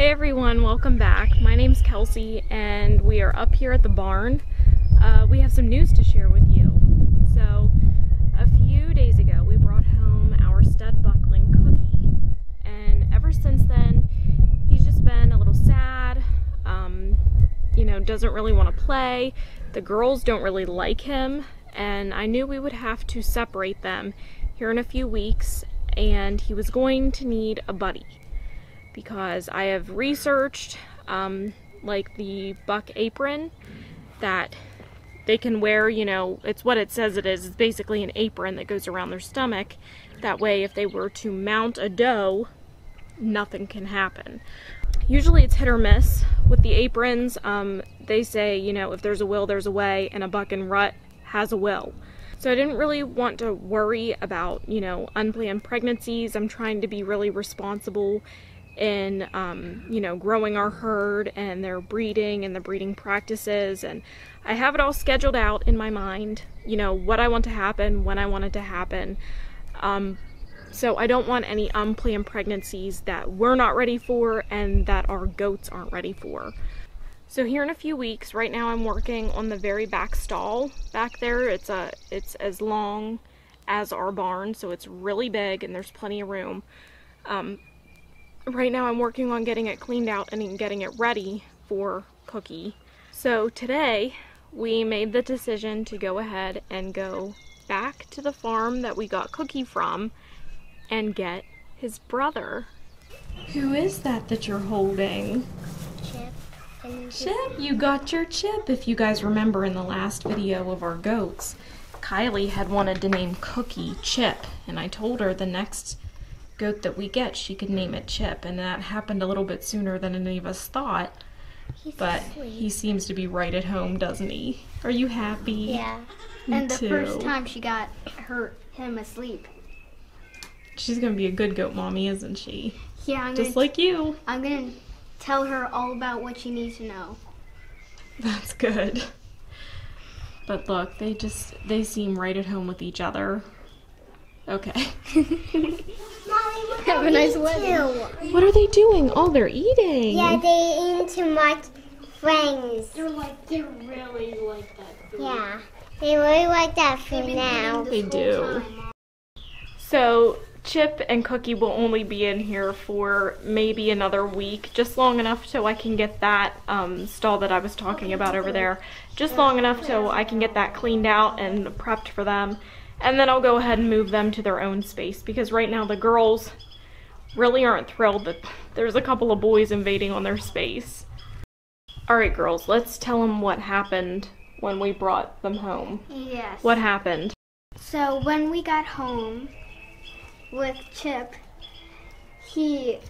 Hey everyone, welcome back. My name's Kelsey and we are up here at the barn. We have some news to share with you. So, a few days ago we brought home our stud buckling Cookie, and ever since then he's just been a little sad, doesn't really want to play. The girls don't really like him, and I knew we would have to separate them here in a few weeks, and he was going to need a buddy. Because I have researched like the buck apron that they can wear, it's what it says it is. It's basically an apron that goes around their stomach. That way if they were to mount a doe, nothing can happen. Usually it's hit or miss with the aprons. They say, if there's a will, there's a way, and a buck and rut has a will. So I didn't really want to worry about, unplanned pregnancies. I'm trying to be really responsible in growing our herd and their breeding and the breeding practices, and I have it all scheduled out in my mind, what I want to happen, when I want it to happen. So I don't want any unplanned pregnancies that we're not ready for and that our goats aren't ready for. So here in a few weeks, right now I'm working on the very back stall back there. It's as long as our barn, so it's really big and there's plenty of room. Right now I'm working on getting it cleaned out and getting it ready for Cookie. So today we made the decision to go ahead and go back to the farm that we got Cookie from and get his brother. Who is that you're holding? Chip. Chip, you got your Chip. If you guys remember in the last video of our goats, Kylie had wanted to name Cookie Chip, and I told her the next goat that we get, she could name it Chip, and that happened a little bit sooner than any of us thought. But he seems to be right at home, doesn't he? Are you happy? Yeah. Me and the too. first time she got him asleep. She's gonna be a good goat mommy, isn't she? Yeah, just like you. I'm gonna tell her all about what she needs to know. That's good. But look, they seem right at home with each other. Okay. Have a nice wedding. What are they doing? Oh, they're eating. Yeah, they eat too much things. They really like that food. Yeah, they really like that food now. They do. So Chip and Cookie will only be in here for maybe another week, just long enough so I can get that stall that I was talking about over there, just long enough so I can get that cleaned out and prepped for them. And then I'll go ahead and move them to their own space, because right now the girls really aren't thrilled that there's a couple of boys invading on their space. Alright girls, let's tell them what happened when we brought them home. Yes. What happened? So when we got home with Chip, he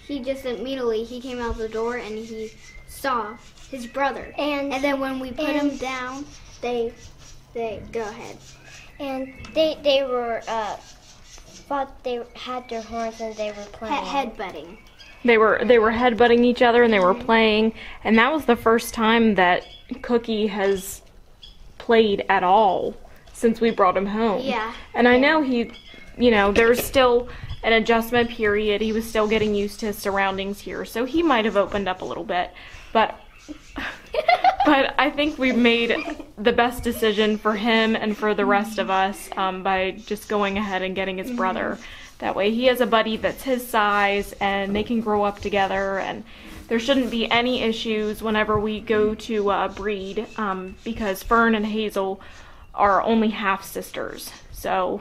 just immediately, he came out the door and he saw his brother. And then when we put him down, they go ahead. And they were thought they had their horns and they were playing. Headbutting. They were headbutting each other and they were playing, and that was the first time that Cookie has played at all since we brought him home. Yeah. And I know he, there's still an adjustment period. He was still getting used to his surroundings here, so he might have opened up a little bit, but I think we made the best decision for him and for the rest of us by just going ahead and getting his brother. That way he has a buddy that's his size and they can grow up together, and there shouldn't be any issues whenever we go to breed, because Fern and Hazel are only half sisters. So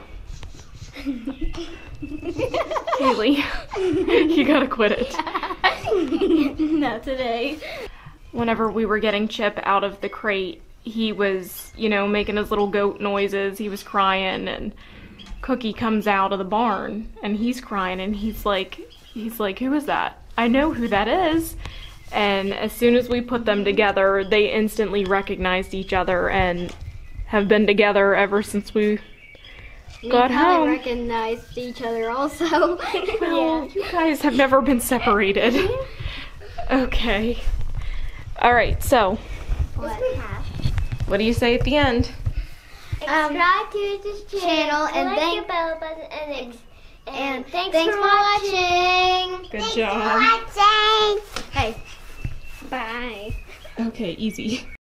Haley, you gotta quit it. Not today. Whenever we were getting Chip out of the crate, he was, making his little goat noises. He was crying, and Cookie comes out of the barn and he's crying, and he's like, who is that? I know who that is. And as soon as we put them together, they instantly recognized each other and have been together ever since we got home. We recognized each other also. Well, you guys have never been separated. Okay. Alright, so what do you say at the end? Subscribe to this channel and like your bell button and thanks for watching. Good Thanks job. for watching. Bye. Okay, easy.